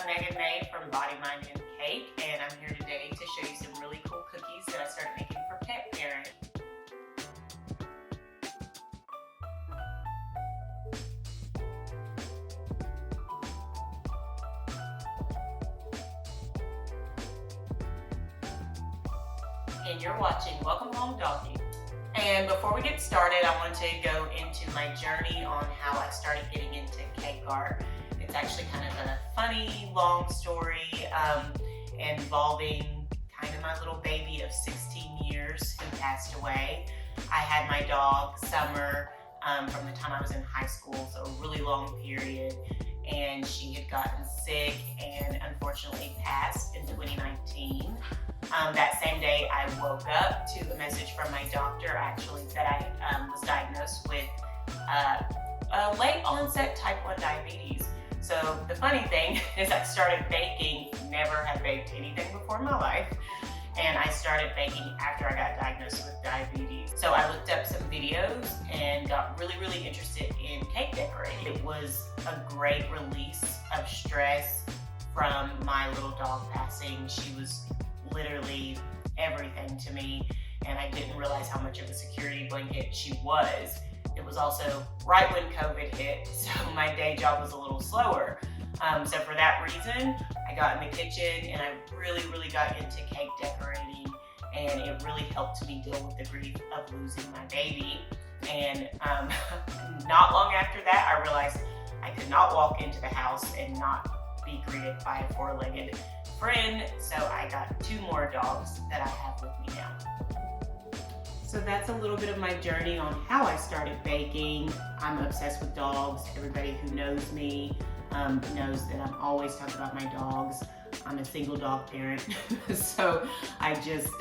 Megan May from BodyMindCake, and I'm here today to show you some really cool cookies that I started making for pet parents. And you're watching Welcome Home Doggy. And before we get started, I want to go into my journey on how I started getting into cake art. It's actually kind of a funny, long story involving kind of my little baby of 16 years who passed away. I had my dog, Summer, from the time I was in high school, so a really long period. And she had gotten sick and unfortunately passed in 2019. That same day I woke up to a message from my doctor actually that I was diagnosed with a late onset type 1 diabetes. So the funny thing is I started baking, never had baked anything before in my life, and I started baking after I got diagnosed with diabetes. So I looked up some videos and got really interested in cake decorating. It was a great release of stress from my little dog passing. She was literally everything to me, and I didn't realize how much of a security blanket she was. It was also right when COVID hit, so my day job was a little slower. So for that reason, I got in the kitchen and I really got into cake decorating, and it really helped me deal with the grief of losing my baby. And not long after that, I realized I could not walk into the house and not be greeted by a 4-legged friend, so I got 2 more dogs that I have with me now. So that's a little bit of my journey on how I started baking. I'm obsessed with dogs. Everybody who knows me knows that I'm always talking about my dogs. I'm a single dog parent, so I just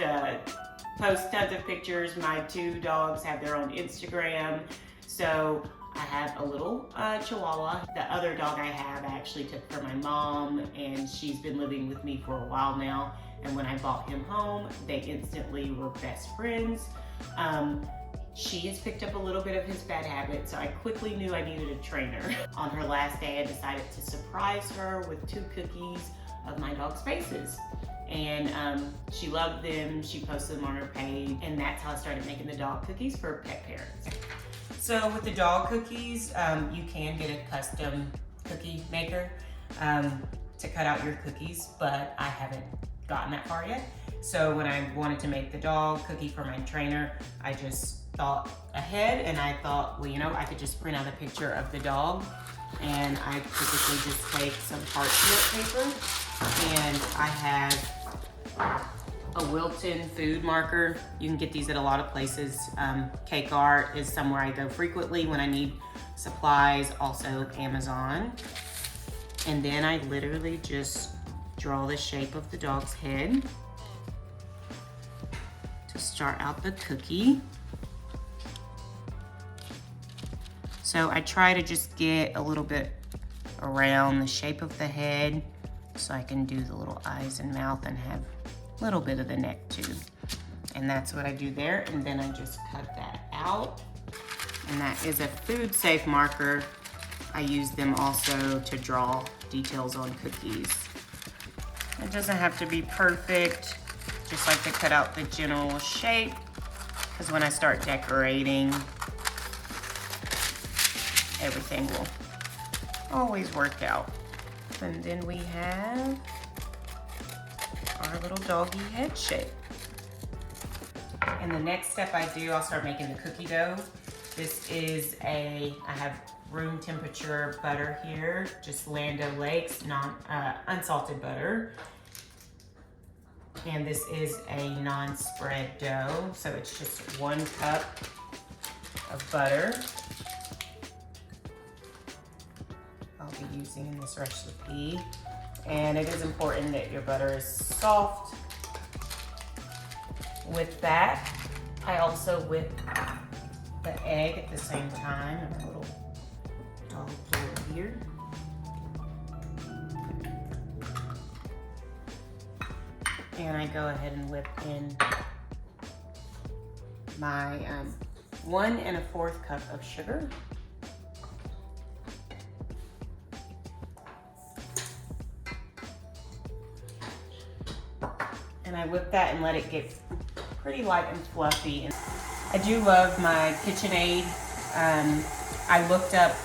post tons of pictures. My 2 dogs have their own Instagram. So I have a little Chihuahua. The other dog I have I actually took for my mom, and she's been living with me for a while now. And when I brought him home, they instantly were best friends. She has picked up a little bit of his bad habits, so I quickly knew I needed a trainer. On her last day, I decided to surprise her with 2 cookies of my dog's faces. And she loved them, she posted them on her page, and that's how I started making the dog cookies for pet parents. So with the dog cookies, you can get a custom cookie maker to cut out your cookies, but I haven't gotten that far yet. So when I wanted to make the dog cookie for my trainer, I just thought ahead, and I thought, well, you know, I could just print out a picture of the dog, and I typically just take some parchment paper, and I have a Wilton food marker. You can get these at a lot of places. Cake Art is somewhere I go frequently when I need supplies, also Amazon. And then I literally just draw the shape of the dog's head to start out the cookie. So I try to just get a little bit around the shape of the head so I can do the little eyes and mouth and have a little bit of the neck too. And that's what I do there, and then I just cut that out. And that is a food safe marker. I use them also to draw details on cookies. It doesn't have to be perfect, just like to cut out the general shape, because when I start decorating, everything will always work out. And then we have our little doggy head shape. And the next step I do, I'll start making the cookie dough. This is I have room temperature butter here, just Land O'Lakes, unsalted butter. And this is a non-spread dough, so it's just 1 cup of butter I'll be using in this recipe. And it is important that your butter is soft. With that, I also whip the egg at the same time in a little dog bowl here. And I go ahead and whip in my 1 1/4 cup of sugar. And I whip that and let it get pretty light and fluffy. I do love my KitchenAid. I looked up,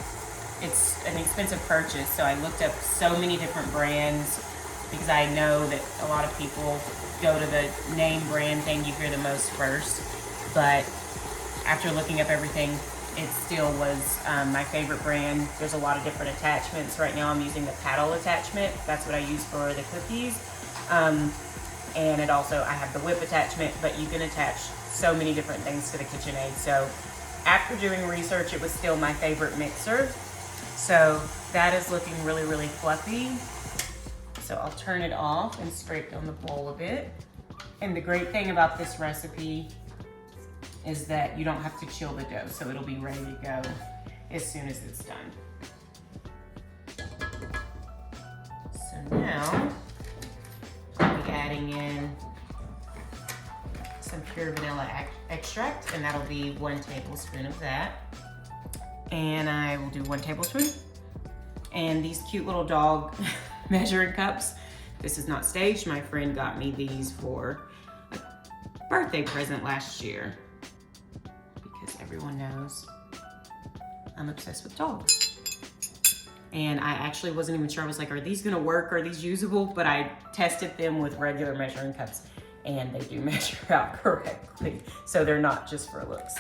it's an expensive purchase, so I looked up so many different brands because I know that a lot of people go to the name brand thing you hear the most first. But after looking up everything, it still was my favorite brand. There's a lot of different attachments. Right now I'm using the paddle attachment. That's what I use for the cookies. And it also, I have the whip attachment, but you can attach so many different things to the KitchenAid. So after doing research, it was still my favorite mixer. So that is looking really, really fluffy. So I'll turn it off and scrape down the bowl a bit. And the great thing about this recipe is that you don't have to chill the dough, so it'll be ready to go as soon as it's done. So now, I'll be adding in some pure vanilla extract, and that'll be 1 tablespoon of that. And I will do 1 tablespoon. And these cute little dog measuring cups, this is not staged. My friend got me these for a birthday present last year. Because everyone knows I'm obsessed with dogs. And I actually wasn't even sure. I was like, are these gonna work? Are these usable? But I tested them with regular measuring cups and they do measure out correctly. So they're not just for looks.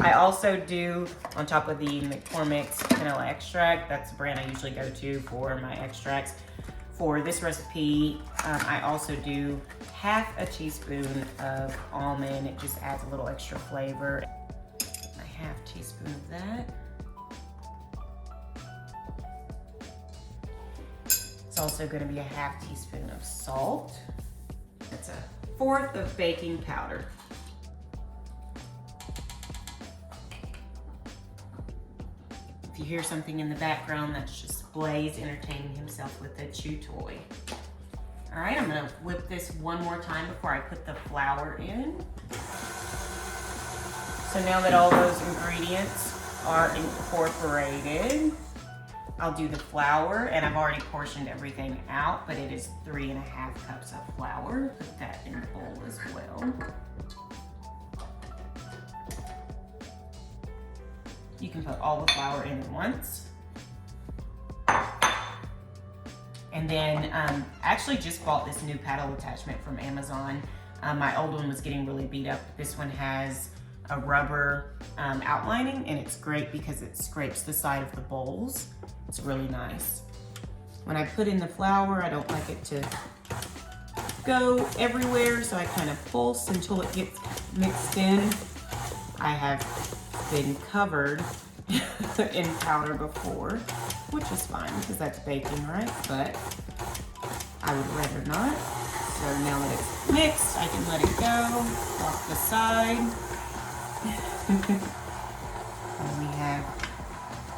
I also do, on top of the McCormick's vanilla extract, that's the brand I usually go to for my extracts. For this recipe, I also do ½ a teaspoon of almond. It just adds a little extra flavor. A ½ teaspoon of that. It's also gonna be a ½ teaspoon of salt. That's a 1/4 of baking powder. If you hear something in the background, that's just Blaze entertaining himself with a chew toy. All right, I'm gonna whip this one more time before I put the flour in. So now that all those ingredients are incorporated, I'll do the flour, and I've already portioned everything out, but it is 3½ cups of flour. Put that in the bowl as well. You can put all the flour in at once. And then I actually just bought this new paddle attachment from Amazon. My old one was getting really beat up. This one has a rubber outlining, and it's great because it scrapes the side of the bowls. It's really nice. When I put in the flour, I don't like it to go everywhere, so I kind of pulse until it gets mixed in. I have been covered in powder before, which is fine because that's baking, right? But I would rather not. So now that it's mixed, I can let it go off the side. And we have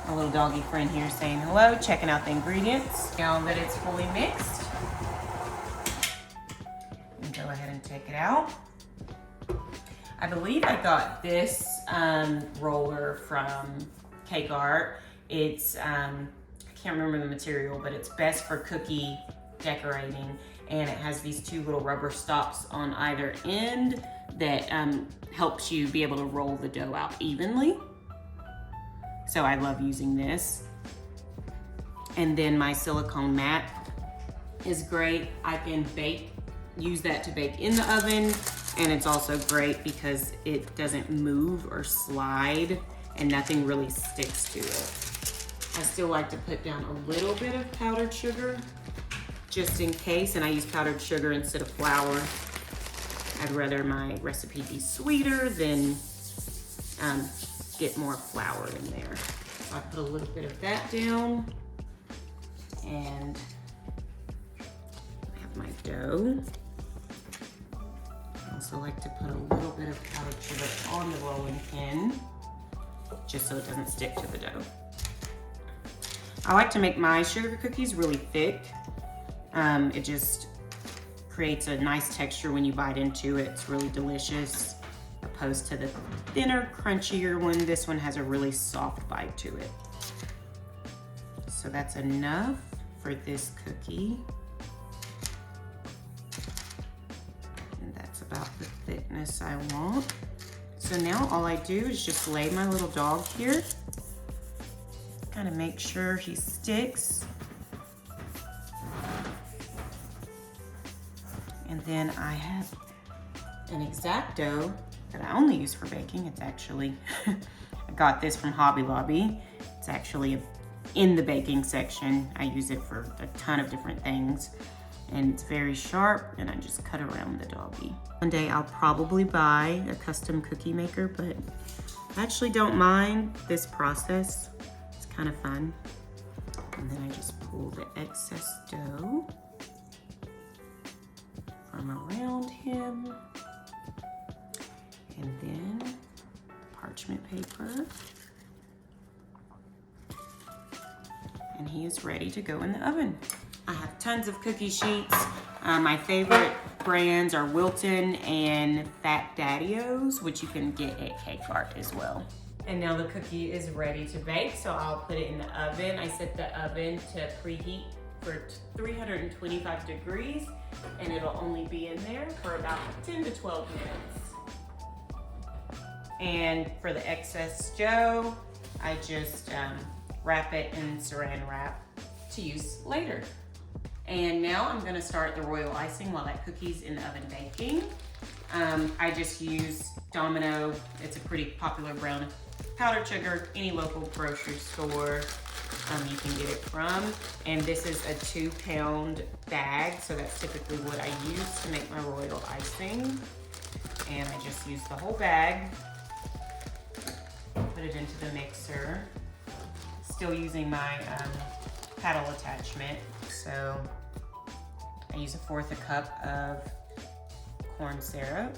a little doggy friend here saying hello, checking out the ingredients. Now that it's fully mixed, and go ahead and take it out. I believe I got this roller from Cake Art. It's, I can't remember the material, but it's best for cookie decorating. And it has these 2 little rubber stops on either end that helps you be able to roll the dough out evenly. So I love using this. And then my silicone mat is great. I can use that to bake in the oven. And it's also great because it doesn't move or slide and nothing really sticks to it. I still like to put down a little bit of powdered sugar just in case, and I use powdered sugar instead of flour. I'd rather my recipe be sweeter than get more flour in there. So I put a little bit of that down, and I have my dough. I also like to put a little bit of powdered sugar on the rolling pin, just so it doesn't stick to the dough. I like to make my sugar cookies really thick. It just creates a nice texture when you bite into it. It's really delicious, opposed to the thinner, crunchier one. This one has a really soft bite to it. So that's enough for this cookie. That's about the thickness I want. So now all I do is just lay my little dog here. Kind of make sure he sticks. And then I have an X-Acto that I only use for baking. It's actually, I got this from Hobby Lobby. It's actually in the baking section. I use it for a ton of different things. And it's very sharp, and I just cut around the doggy. One day I'll probably buy a custom cookie maker, but I actually don't mind this process. It's kind of fun. And then I just pull the excess dough from around him. And then parchment paper. And he is ready to go in the oven. I have tons of cookie sheets. My favorite brands are Wilton and Fat Daddy-O's, which you can get at Cake Art as well. And now the cookie is ready to bake, so I'll put it in the oven. I set the oven to preheat for 325 degrees, and it'll only be in there for about 10 to 12 minutes. And for the excess dough, I just wrap it in saran wrap to use later. And now I'm gonna start the royal icing while that cookie's in the oven baking. I just use Domino. It's a pretty popular brand. Powdered sugar, any local grocery store you can get it from. And this is a 2-pound bag, so that's typically what I use to make my royal icing. And I just use the whole bag, put it into the mixer. Still using my paddle attachment. So I use 1/4 cup of corn syrup.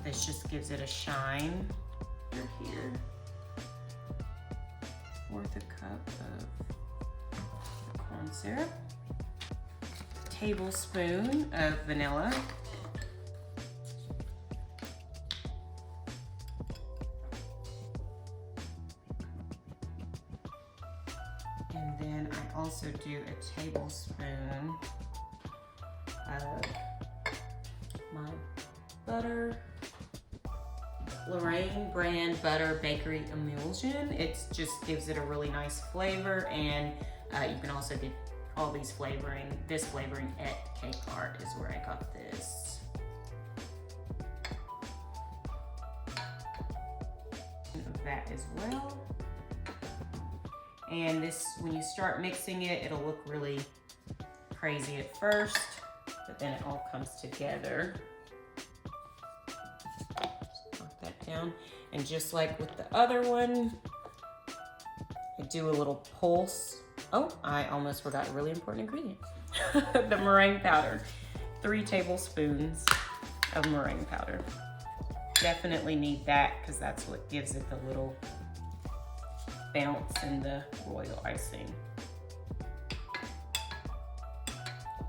This just gives it a shine. Here. 1/4 cup of corn syrup. Tablespoon of vanilla. And then I also do a tablespoon of my butter. Lorraine brand butter bakery emulsion. It just gives it a really nice flavor, and you can also get all these this flavoring at Cake Art is where I got this. Of that as well. And this, when you start mixing it, it'll look really crazy at first, but then it all comes together. Down. And just like with the other one, I do a little pulse. Oh, I almost forgot a really important ingredient. The meringue powder. 3 tablespoons of meringue powder. Definitely need that because that's what gives it the little bounce in the royal icing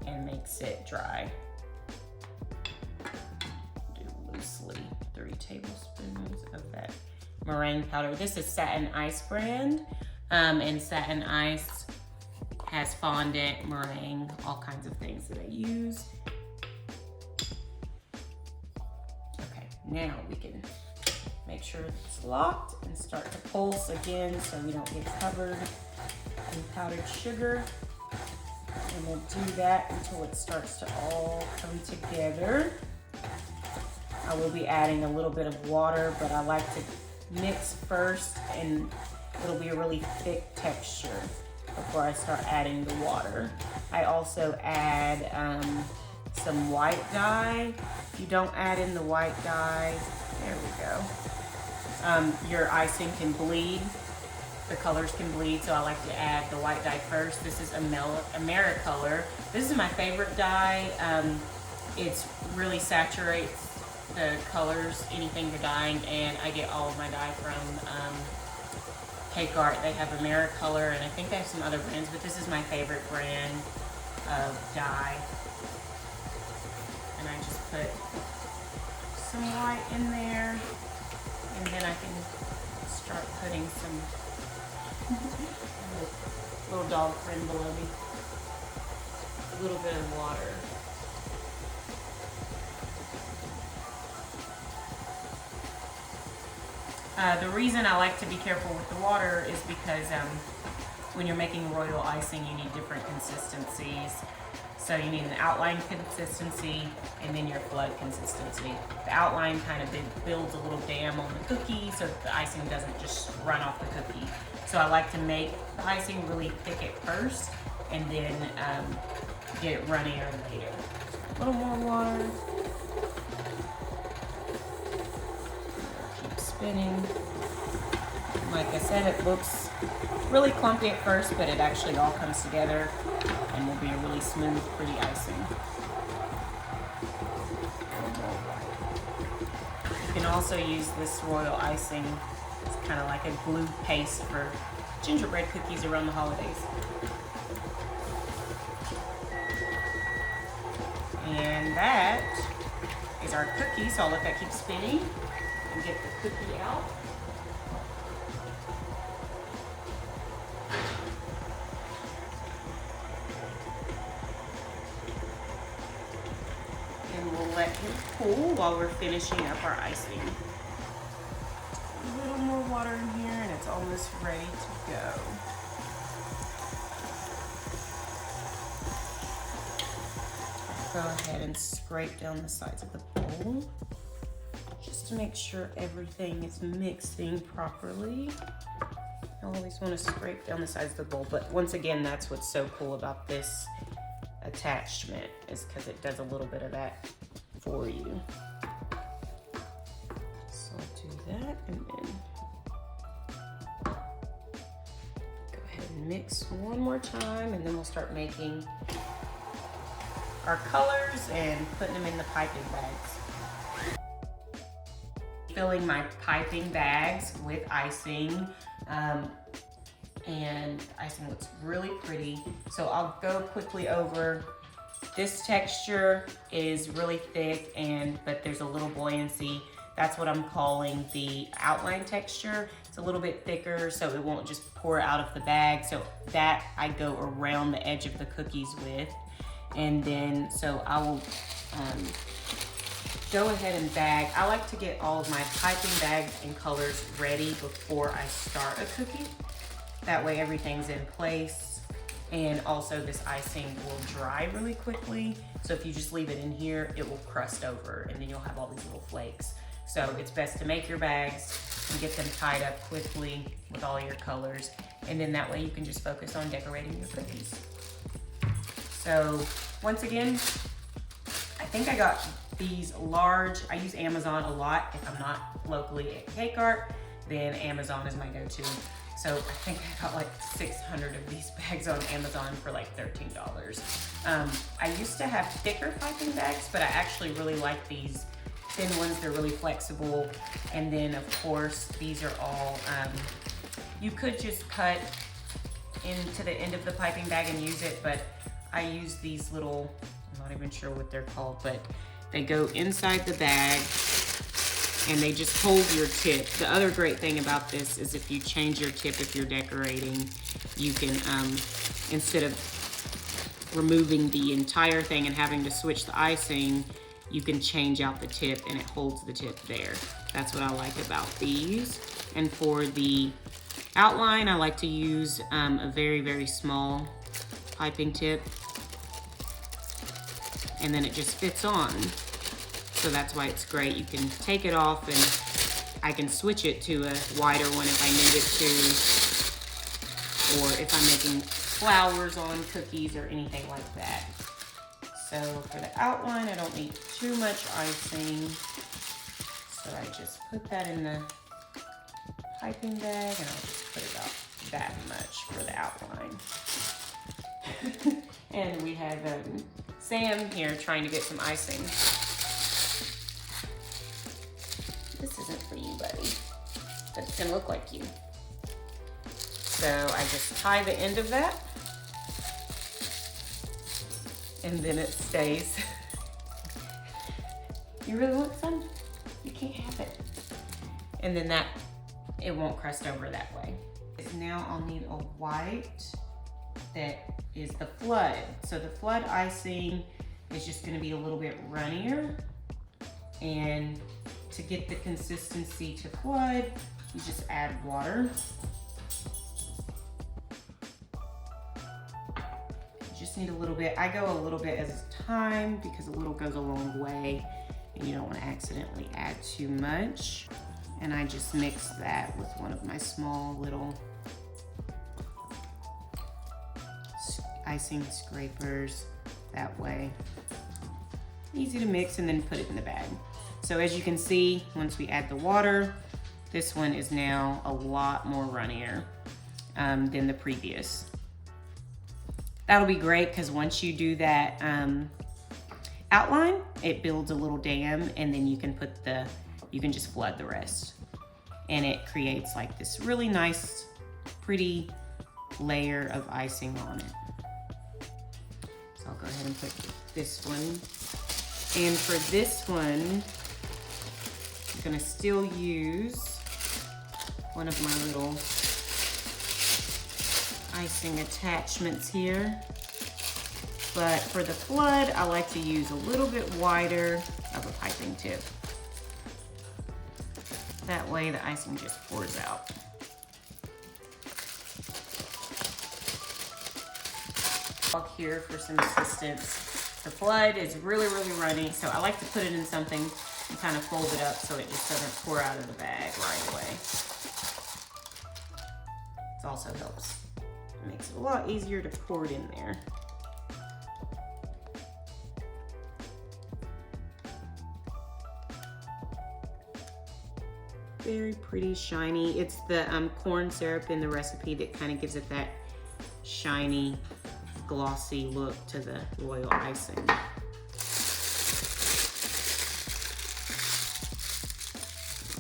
and makes it dry. Do loosely 3 tablespoons of that meringue powder. This is Satin Ice brand, and Satin Ice has fondant, meringue, all kinds of things that I use. Okay, now we can make sure it's locked and start to pulse again so we don't get covered in powdered sugar. And we'll do that until it starts to all come together. I will be adding a little bit of water, but I like to mix first, and it'll be a really thick texture before I start adding the water. I also add some white dye. If you don't add in the white dye, there we go. Your icing can bleed. The colors can bleed, so I like to add the white dye first. This is AmeriColor. This is my favorite dye. It really saturates the colors, anything you're dyeing, and I get all of my dye from Cake Art. They have AmeriColor, and I think they have some other brands, but this is my favorite brand of dye. And I just put some white in there, and then I can start putting some little dog friend below me. A little bit of water. The reason I like to be careful with the water is because when you're making royal icing, you need different consistencies. So you need an outline consistency and then your flood consistency. The outline kind of builds a little dam on the cookie so that the icing doesn't just run off the cookie. So I like to make the icing really thick at first and then get it runnier later. A little more water. Keep spinning. Like I said, it looks really clumpy at first, but it actually all comes together and will be a really smooth, pretty icing. You can also use this royal icing. It's kind of like a glue paste for gingerbread cookies around the holidays. And that is our cookie, so I'll let that keep spinning and get the cookie out. Let him cool while we're finishing up our icing. A little more water in here and it's almost ready to go. Go ahead and scrape down the sides of the bowl just to make sure everything is mixing properly. I always want to scrape down the sides of the bowl, but once again, that's what's so cool about this attachment, is because it does a little bit of that for you. So I'll do that and then go ahead and mix one more time, and then we'll start making our colors and putting them in the piping bags. Filling my piping bags with icing, and icing looks really pretty. So I'll go quickly over. This texture is really thick, but there's a little buoyancy. That's what I'm calling the outline texture. It's a little bit thicker, so it won't just pour out of the bag. So that I go around the edge of the cookies with. And then, so I will go ahead and bag. I like to get all of my piping bags and colors ready before I start a cookie. That way everything's in place. And also this icing will dry really quickly. So if you just leave it in here, it will crust over and then you'll have all these little flakes. So it's best to make your bags and get them tied up quickly with all your colors. And then that way you can just focus on decorating your cookies. So once again, I think I got these large. I use Amazon a lot. If I'm not locally at Cake Art, then Amazon is my go-to. So I think I got like 600 of these bags on Amazon for like $13. I used to have thicker piping bags, but I actually really like these thin ones. They're really flexible. And then of course, these are all, you could just cut into the end of the piping bag and use it, but I use these little, I'm not even sure what they're called, but they go inside the bag and they just hold your tip. The other great thing about this is if you change your tip, if you're decorating, you can, instead of removing the entire thing and having to switch the icing, you can change out the tip and it holds the tip there. That's what I like about these. And for the outline, I like to use a very, very small piping tip. And then it just fits on. So that's why it's great. You can take it off and I can switch it to a wider one if I need it to, or if I'm making flowers on cookies or anything like that. So for the outline, I don't need too much icing. So I just put that in the piping bag and I'll just put about that much for the outline. And we have Sam here trying to get some icing. This isn't for you, buddy, but it's gonna look like you. So I just tie the end of that, and then it stays. You really want some? You can't have it. And then that, it won't crust over that way. Now I'll need a white that is the flood. So the flood icing is just gonna be a little bit runnier, and to get the consistency to flood, you just add water. You just need a little bit. I go a little bit as time because a little goes a long way and you don't want to accidentally add too much. And I just mix that with one of my small little icing scrapers that way. Easy to mix and then put it in the bag. So as you can see, once we add the water, this one is now a lot more runnier than the previous. That'll be great because once you do that outline, it builds a little dam and then you can you can just flood the rest. And it creates like this really nice, pretty layer of icing on it. So I'll go ahead and put this one. And for this one, I'm gonna still use one of my little icing attachments here. But for the flood, I like to use a little bit wider of a piping tip. That way the icing just pours out. Here for some assistance. The flood is really, really runny, so I like to put it in something and kind of fold it up so it just doesn't pour out of the bag right away. It also helps. It makes it a lot easier to pour it in there. Very pretty, shiny. It's the corn syrup in the recipe that kind of gives it that shiny, glossy look to the royal icing.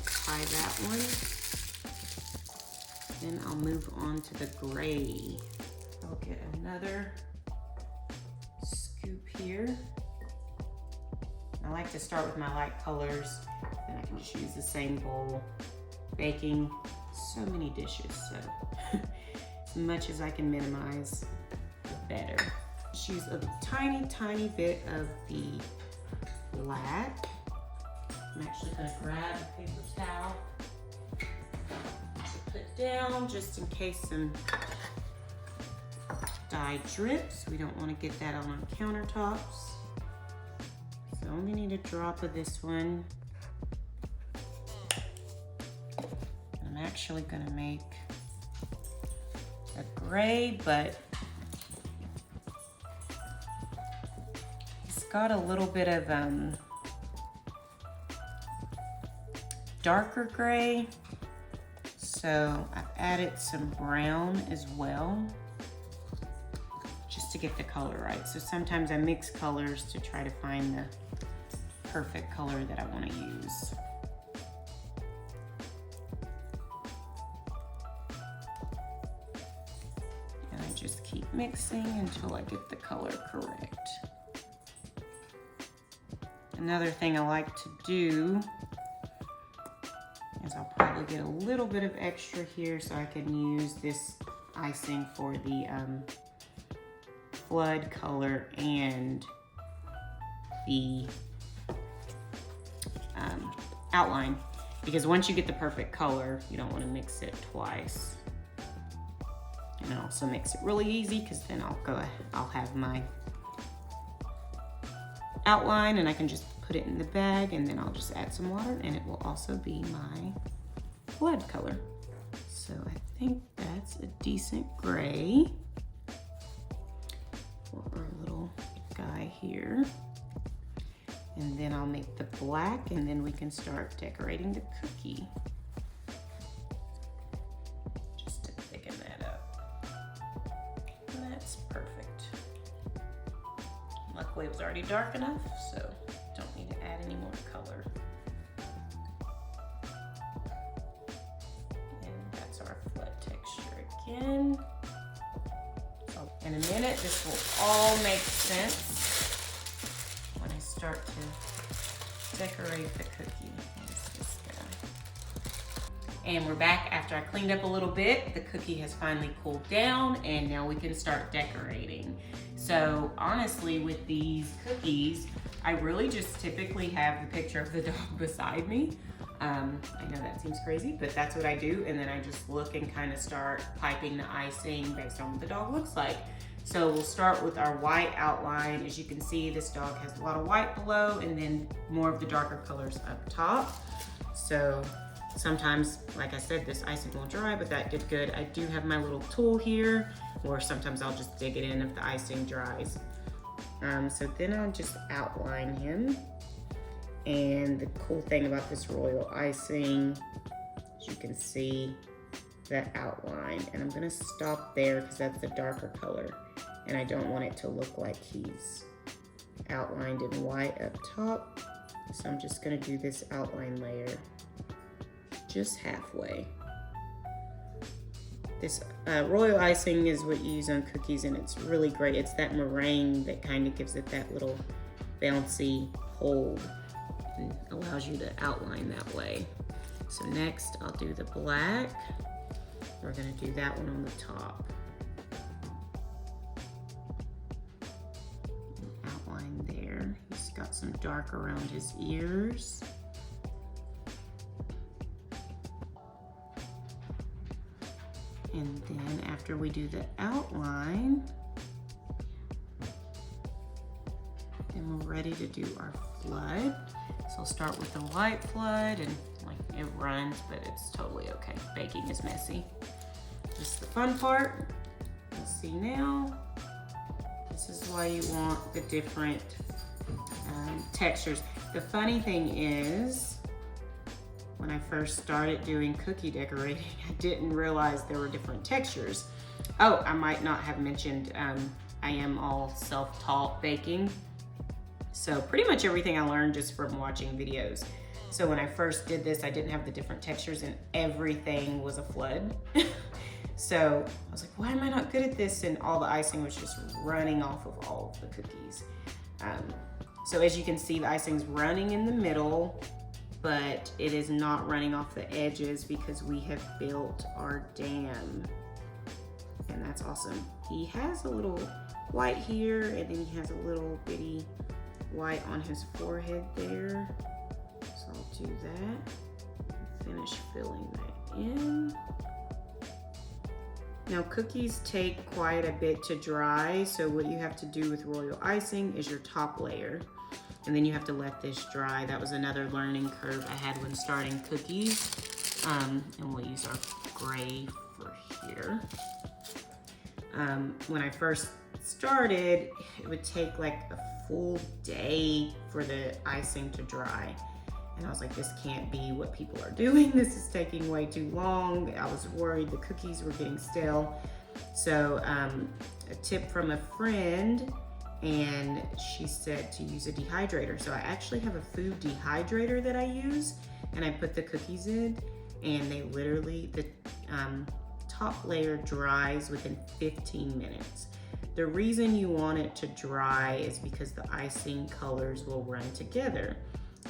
Try that one. Then I'll move on to the gray. I'll get another scoop here. I like to start with my light colors, then I can just use the same bowl. Baking so many dishes, so as much as I can minimize, better. Just use a tiny, tiny bit of the black. I'm actually gonna grab a paper towel to put down just in case some dye drips. We don't want to get that on our countertops. So I only need a drop of this one. I'm actually gonna make a gray, but got a little bit of darker gray, so I've added some brown as well, just to get the color right. So sometimes I mix colors to try to find the perfect color that I want to use. And I just keep mixing until I get the color correct. Another thing I like to do is I'll probably get a little bit of extra here so I can use this icing for the flood color and the outline. Because once you get the perfect color, you don't want to mix it twice. And it also makes it really easy because then I'll have my outline and I can just put it in the bag and then I'll just add some water and it will also be my flood color. So I think that's a decent gray for our little guy here. And then I'll make the black and then we can start decorating the cookie. Just to thicken that up. And that's perfect. Luckily it was already dark enough, so don't need to add any more color. And that's our flood texture again. So in a minute, this will all make sense when I start to decorate the cookie. There's this guy. And we're back after I cleaned up a little bit. The cookie has finally cooled down and now we can start decorating. So honestly, with these cookies, I really just typically have the picture of the dog beside me. I know that seems crazy, but that's what I do. And then I just look and kind of start piping the icing based on what the dog looks like. So we'll start with our white outline. As you can see, this dog has a lot of white below and then more of the darker colors up top. So sometimes, like I said, this icing won't dry, but that did good. I do have my little tool here, or sometimes I'll just dig it in if the icing dries. So then I'll just outline him. And the cool thing about this royal icing, as you can see, that outline. And I'm gonna stop there because that's the darker color. And I don't want it to look like he's outlined in white up top. So I'm just gonna do this outline layer just halfway. This royal icing is what you use on cookies, and it's really great. It's that meringue that kind of gives it that little bouncy hold and allows you to outline that way. So next I'll do the black. We're gonna do that one on the top. Outline there. He's got some dark around his ears. And then after we do the outline, then we're ready to do our flood. So I'll start with the white flood, and like it runs, but it's totally okay. Baking is messy. This is the fun part. You'll see now. This is why you want the different textures. The funny thing is, when I first started doing cookie decorating, I didn't realize there were different textures. Oh, I might not have mentioned, I am all self-taught baking. So pretty much everything I learned just from watching videos. So when I first did this, I didn't have the different textures and everything was a flood. So I was like, why am I not good at this? And all the icing was just running off of all of the cookies. So as you can see, the icing's running in the middle, but it is not running off the edges because we have built our dam. And that's awesome. He has a little white here, and then he has a little bitty white on his forehead there. So I'll do that. Finish filling that in. Now cookies take quite a bit to dry, so what you have to do with royal icing is your top layer. And then you have to let this dry. That was another learning curve I had when starting cookies. And we'll use our gray for here. When I first started, it would take like a full day for the icing to dry. And I was like, this can't be what people are doing. This is taking way too long. I was worried the cookies were getting stale. So a tip from a friend, and she said to use a dehydrator. So I actually have a food dehydrator that I use, and I put the cookies in, and they literally, the top layer dries within 15 minutes. The reason you want it to dry is because the icing colors will run together,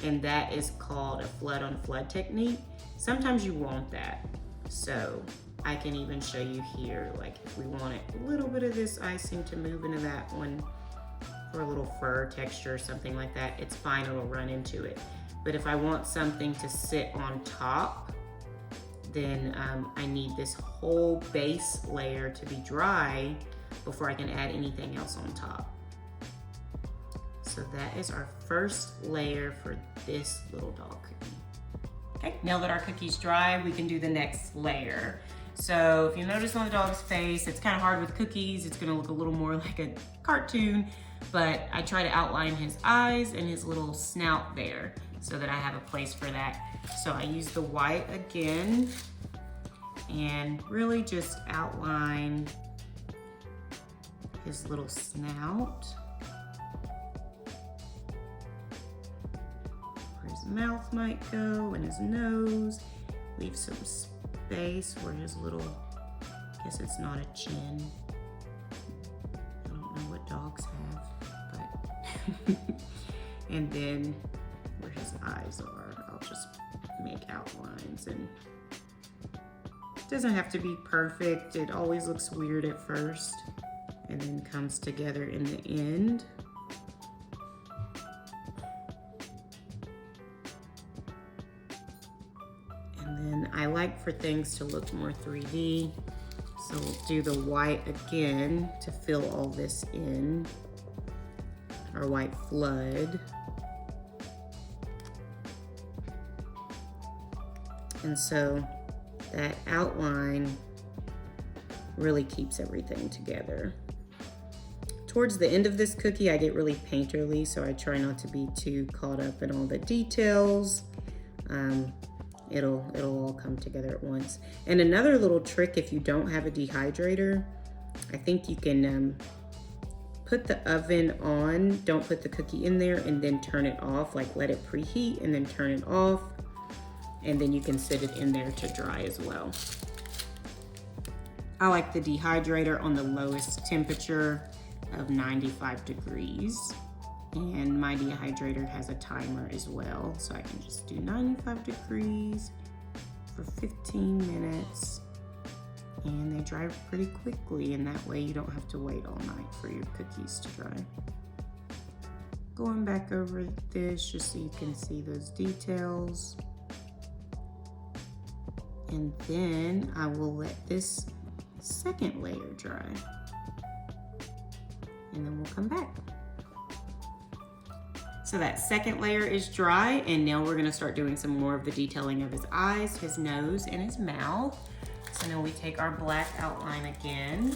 and that is called a flood on flood technique. Sometimes you want that. So I can even show you here, like if we want a little bit of this icing to move into that one, or a little fur texture or something like that, it's fine, it'll run into it. But if I want something to sit on top, then I need this whole base layer to be dry before I can add anything else on top. So that is our first layer for this little dog cookie. Okay, now that our cookie's dry, we can do the next layer. So if you notice on the dog's face, it's kind of hard with cookies. It's gonna look a little more like a cartoon, but I try to outline his eyes and his little snout there so that I have a place for that. So I use the white again and really just outline his little snout, where his mouth might go, and his nose. Leave some space where his little, I guess it's not a chin. I don't know what dogs have, but and then where his eyes are, I'll just make outlines. And it doesn't have to be perfect. It always looks weird at first. and then comes together in the end. And then I like for things to look more 3D, so we'll do the white again to fill all this in, our white flood. And so that outline really keeps everything together. Towards the end of this cookie, I get really painterly, so I try not to be too caught up in all the details. It'll all come together at once. And another little trick, if you don't have a dehydrator, I think you can put the oven on, don't put the cookie in there, and then turn it off, like let it preheat and then turn it off. And then you can sit it in there to dry as well. I like the dehydrator on the lowest temperature of 95 degrees. And my dehydrator has a timer as well. So I can just do 95 degrees for 15 minutes. And they dry pretty quickly, and that way you don't have to wait all night for your cookies to dry. Going back over this just so you can see those details. And then I will let this second layer dry. And then we'll come back. So that second layer is dry, and now we're gonna start doing some more of the detailing of his eyes, his nose, and his mouth. So now we take our black outline again,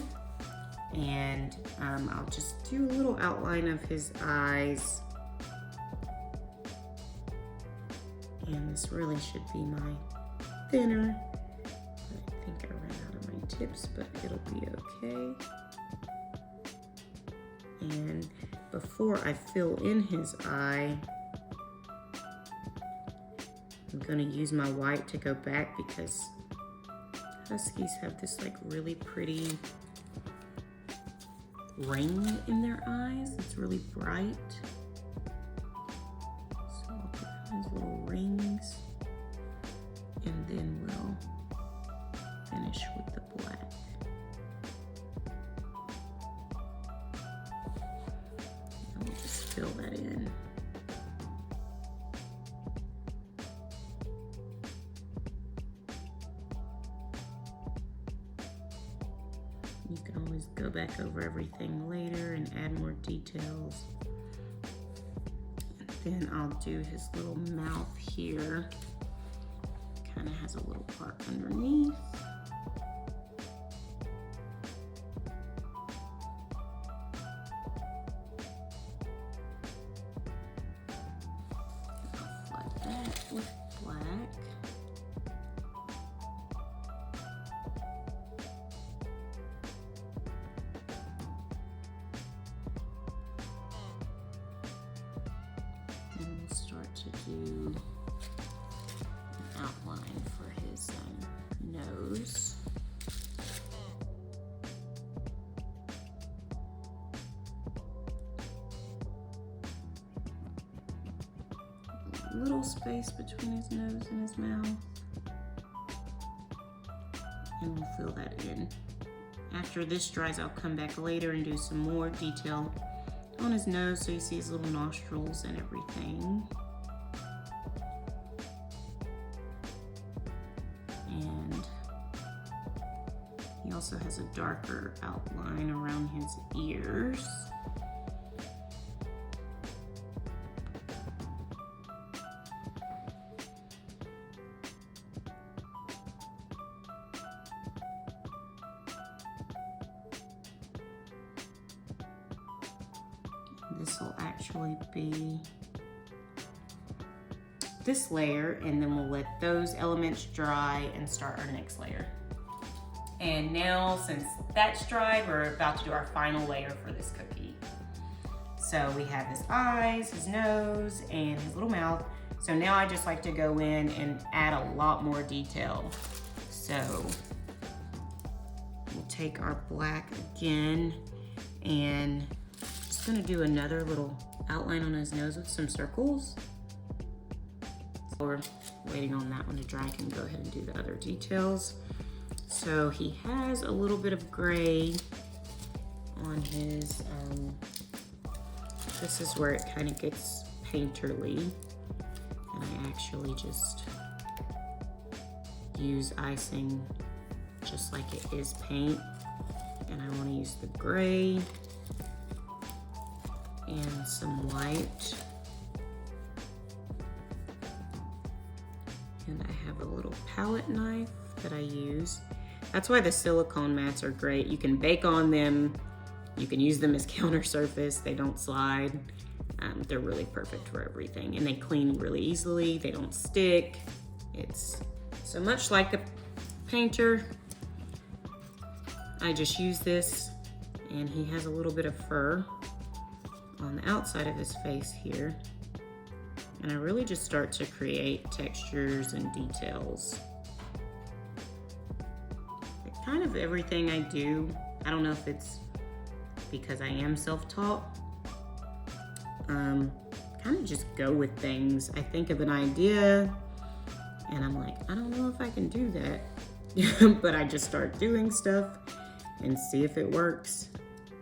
and I'll just do a little outline of his eyes. And this really should be my thinner. I think I ran out of my tips, but it'll be okay. And before I fill in his eye, I'm gonna use my white to go back because Huskies have this like really pretty ring in their eyes. It's really bright. So I'll put those little rings, and then we'll finish with the black. And we'll just fill that in. You can always go back over everything later and add more details. And then I'll do his little mouth here. Kind of has a little part underneath. I'll flood that with black. And we'll start to do an outline for his nose. A little space between his nose and his mouth. And we'll fill that in. After this dries, I'll come back later and do some more detail on his nose so you see his little nostrils and everything. And he also has a darker outline around his ears. This will actually be this layer, and then we'll let those elements dry and start our next layer. And now, since that's dry, we're about to do our final layer for this cookie. So we have his eyes, his nose, and his little mouth. So now I just like to go in and add a lot more detail. So we'll take our black again, and just gonna do another little outline on his nose with some circles. So we're waiting on that one to dry. I can go ahead and do the other details. So he has a little bit of gray on his, this is where it kind of gets painterly. And I actually just use icing just like it is paint. And I want to use the gray and some white. And I have a little palette knife that I use. That's why the silicone mats are great. You can bake on them. You can use them as counter surface. They don't slide. They're really perfect for everything. And they clean really easily. They don't stick. It's so much like a painter. I just use this, and he has a little bit of fur on the outside of his face here. And I really just start to create textures and details. Kind of everything I do, I don't know if it's because I am self-taught, kind of just go with things. I think of an idea and I'm like, I don't know if I can do that. But I just start doing stuff and see if it works.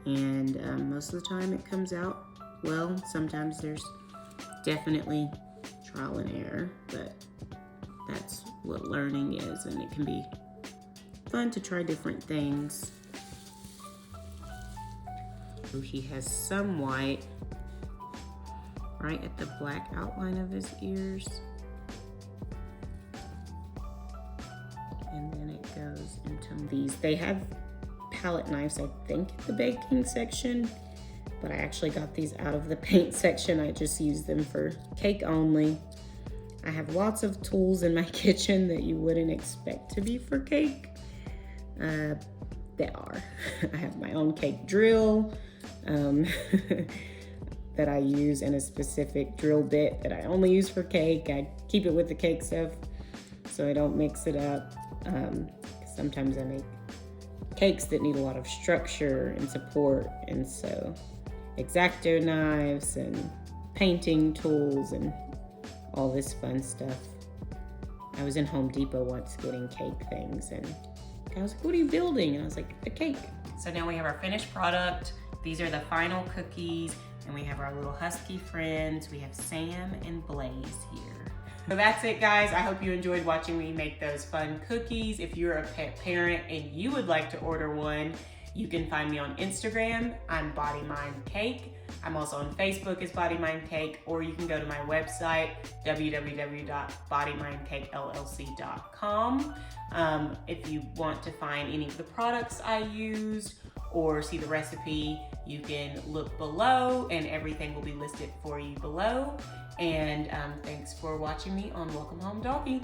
And most of the time it comes out well. Sometimes there's definitely trial and error, but that's what learning is, and it can be fun to try different things. So he has some white right at the black outline of his ears. And then it goes into these. They have palette knives, I think, at the baking section, but I actually got these out of the paint section. I just use them for cake only. I have lots of tools in my kitchen that you wouldn't expect to be for cake. They are. I have my own cake drill that I use, and a specific drill bit that I only use for cake. I keep it with the cake stuff so I don't mix it up. Sometimes I make cakes that need a lot of structure and support, and so X-Acto knives and painting tools and all this fun stuff. I was in Home Depot once getting cake things, and I was like, what are you building? And I was like, a cake. So now we have our finished product. These are the final cookies, and we have our little husky friends. We have Sam and Blaze here. So that's it, guys. I hope you enjoyed watching me make those fun cookies. If you're a pet parent and you would like to order one, you can find me on Instagram. I'm BodyMindCake. I'm also on Facebook as BodyMindCake, or you can go to my website, www.bodymindcakellc.com. If you want to find any of the products I used or see the recipe, you can look below, and everything will be listed for you below. And thanks for watching me on Welcome Home Doggy.